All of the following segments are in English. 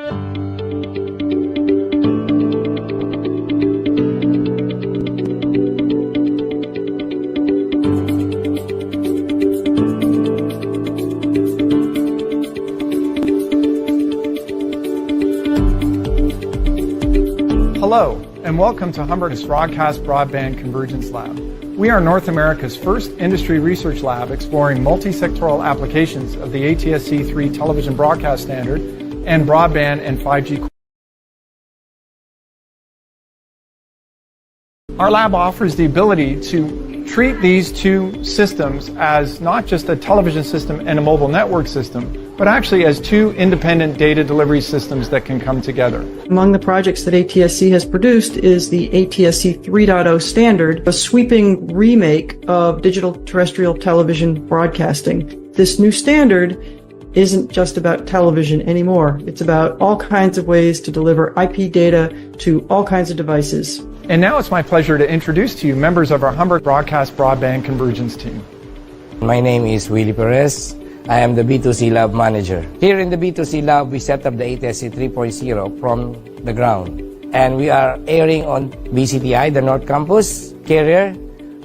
Hello, and welcome to Humbert's Broadcast Broadband Convergence Lab. We are North America's first industry research lab exploring multi-sectoral applications of the ATSC 3 television broadcast standard and broadband and 5G. Our lab offers the ability to treat these two systems as not just a television system and a mobile network system, but actually as two independent data delivery systems that can come together. Among the projects that ATSC has produced is the ATSC 3.0 standard, a sweeping remake of digital terrestrial television broadcasting. This new standard isn't just about television anymore. It's about all kinds of ways to deliver IP data to all kinds of devices. And now it's my pleasure to introduce to you members of our Humbert Broadcast Broadband Convergence team. My name is Willie Perez. I am the B2C Lab Manager. Here in the B2C Lab, we set up the ATSC 3.0 from the ground. And we are airing on BCTI, the North Campus, carrier,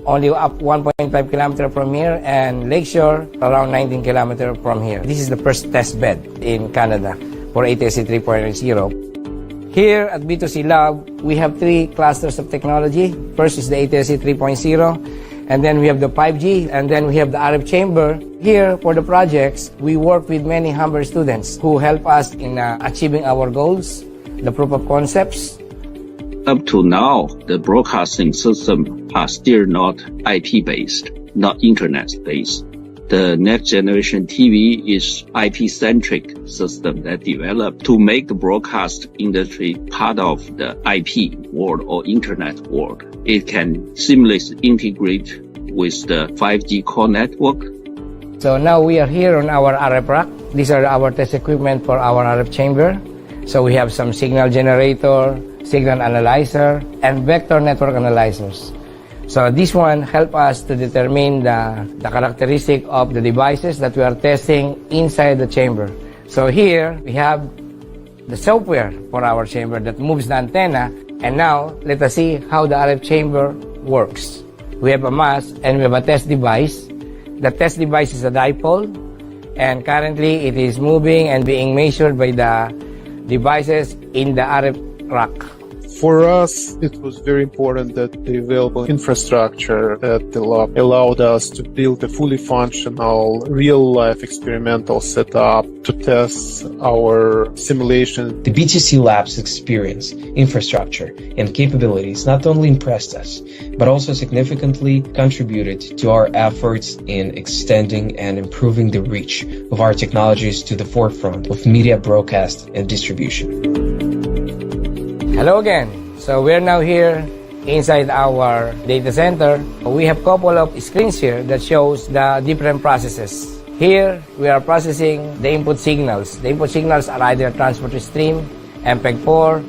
only up 1.5 kilometers from here, and Lakeshore, around 19 kilometers from here. This is the first test bed in Canada for ATSC 3.0. Here at B2C Lab, we have three clusters of technology. First is the ATSC 3.0, and then we have the 5G, and then we have the RF chamber. Here, for the projects, we work with many Humber students who help us in achieving our goals, the proof of concepts. Up to now, the broadcasting system are still not IP-based, not internet-based. The next generation TV is IP-centric system that developed to make the broadcast industry part of the IP world or internet world. It can seamlessly integrate with the 5G core network. So now we are here on our RF rack. These are our test equipment for our RF chamber. So we have some signal generator, signal analyzer, and vector network analyzers. So this one helps us to determine the characteristic of the devices that we are testing inside the chamber. So here we have the software for our chamber that moves the antenna. And now let us see how the RF chamber works. We have a mask and we have a test device. The test device is a dipole, and currently it is moving and being measured by the devices in the RF rack. For us, it was very important that the available infrastructure at the lab allowed us to build a fully functional, real-life experimental setup to test our simulation. The B2C Lab's experience, infrastructure, and capabilities not only impressed us, but also significantly contributed to our efforts in extending and improving the reach of our technologies to the forefront of media broadcast and distribution. Hello again. So we're now here inside our data center. We have a couple of screens here that shows the different processes. Here we are processing the input signals. The input signals are either transport stream, MPEG-4,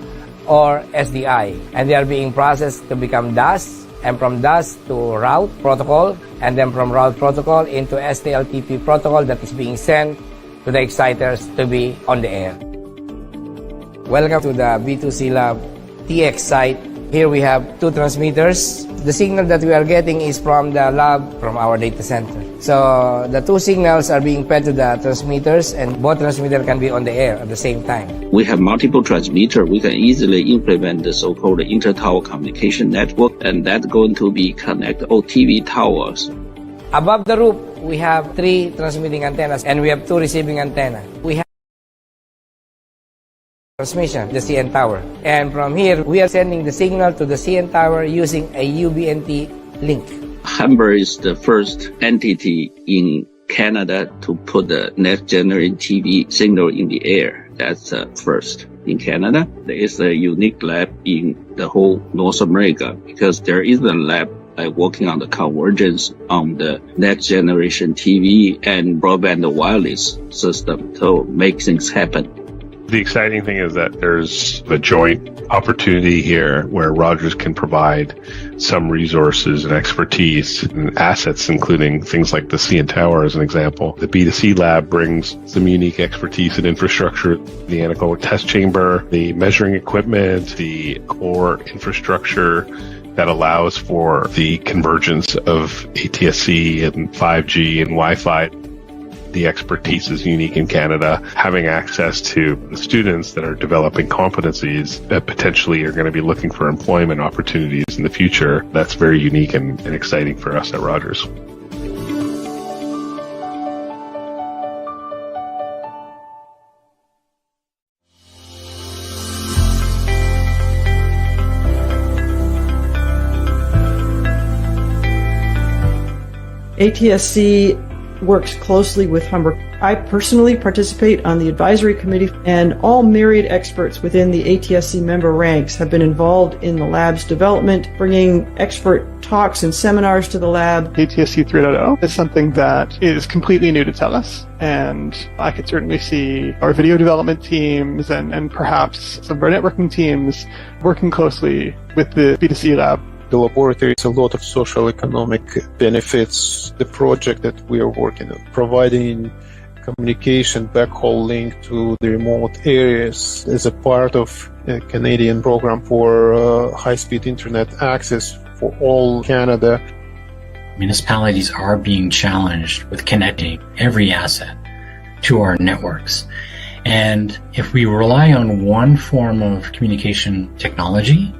or SDI. And they are being processed to become DAS, and from DAS to route protocol, and then from route protocol into STLTP protocol that is being sent to the exciters to be on the air. Welcome to the B2C Lab TX site. Here we have two transmitters. The signal that we are getting is from the lab, from our data center. So the two signals are being fed to the transmitters, and both transmitters can be on the air at the same time. We have multiple transmitters. We can easily implement the so-called inter-tower communication network, and that's going to be connect all TV towers. Above the roof, we have three transmitting antennas, and we have two receiving antennas. We have transmission, the CN tower. And from here, we are sending the signal to the CN tower using a UBNT link. Humber is the first entity in Canada to put the next generation TV signal in the air. That's first in Canada. There is a unique lab in the whole North America because there is a lab working on the convergence on the next generation TV and broadband wireless system to make things happen. The exciting thing is that there's a joint opportunity here where Rogers can provide some resources and expertise and assets, including things like the CN Tower as an example. The B2C lab brings some unique expertise and infrastructure, the anechoic test chamber, the measuring equipment, the core infrastructure that allows for the convergence of ATSC and 5G and Wi-Fi. The expertise is unique in Canada. Having access to the students that are developing competencies that potentially are going to be looking for employment opportunities in the future, that's very unique and exciting for us at Rogers. ATSC works closely with Humber. I personally participate on the advisory committee, and all myriad experts within the ATSC member ranks have been involved in the lab's development, bringing expert talks and seminars to the lab. ATSC 3.0 is something that is completely new to TELUS, and I could certainly see our video development teams and perhaps some of our networking teams working closely with the B2C lab. The laboratory has a lot of social economic benefits. The project that we are working on, providing communication backhaul link to the remote areas as a part of a Canadian program for high-speed internet access for all Canada. Municipalities are being challenged with connecting every asset to our networks. And if we rely on one form of communication technology,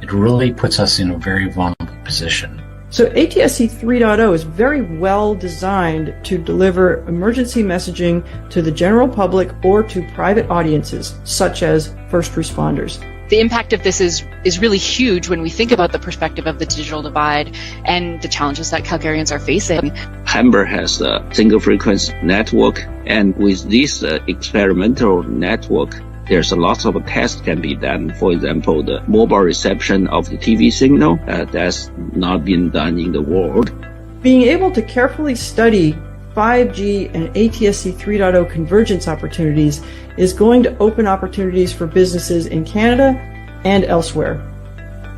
it really puts us in a very vulnerable position. So ATSC 3.0 is very well designed to deliver emergency messaging to the general public or to private audiences, such as first responders. The impact of this is really huge when we think about the perspective of the digital divide and the challenges that Calgarians are facing. Humber has a single frequency network, and with this experimental network, there's a lot of tests can be done. For example, the mobile reception of the TV signal that's not been done in the world. Being able to carefully study 5G and ATSC 3.0 convergence opportunities is going to open opportunities for businesses in Canada and elsewhere.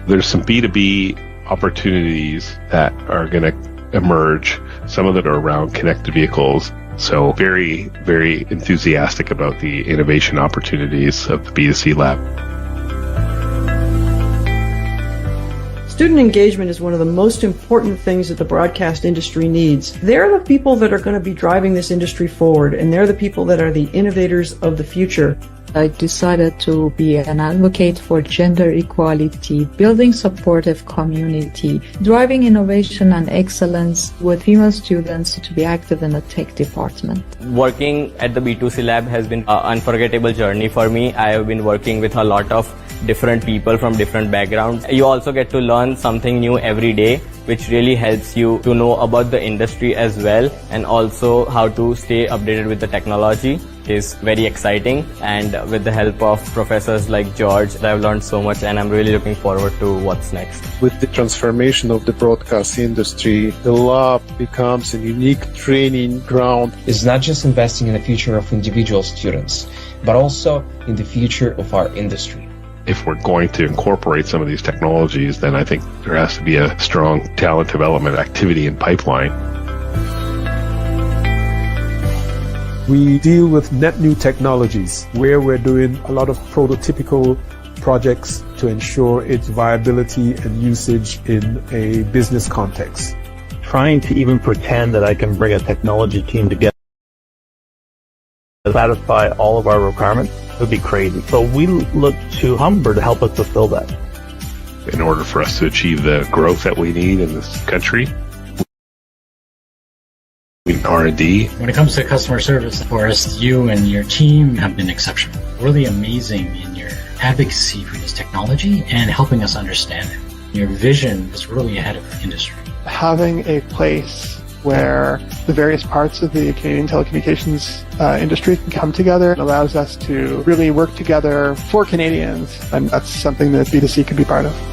There's some B2B opportunities that are going to emerge, some of that are around connected vehicles. So very, very enthusiastic about the innovation opportunities of the B2C lab. Student engagement is one of the most important things that the broadcast industry needs. They're the people that are going to be driving this industry forward, and they're the people that are the innovators of the future. I decided to be an advocate for gender equality, building supportive community, driving innovation and excellence with female students to be active in the tech department. Working at the B2C lab has been an unforgettable journey for me. I have been working with a lot of different people from different backgrounds. You also get to learn something new every day, which really helps you to know about the industry as well, and also how to stay updated with the technology is very exciting. And with the help of professors like George, I've learned so much, and I'm really looking forward to what's next. With the transformation of the broadcast industry, the lab becomes a unique training ground. It's not just investing in the future of individual students, but also in the future of our industry. If we're going to incorporate some of these technologies, then I think there has to be a strong talent development activity and pipeline. We deal with net new technologies where we're doing a lot of prototypical projects to ensure its viability and usage in a business context. Trying to even pretend that I can bring a technology team together to satisfy all of our requirements would be crazy. So we look to Humber to help us fulfill that. In order for us to achieve the growth that we need in this country, R&D. When it comes to customer service, Forrest, you and your team have been exceptional. Really amazing in your advocacy for this technology and helping us understand it. Your vision is really ahead of the industry. Having a place where the various parts of the Canadian telecommunications industry can come together allows us to really work together for Canadians, and that's something that B2C can be part of.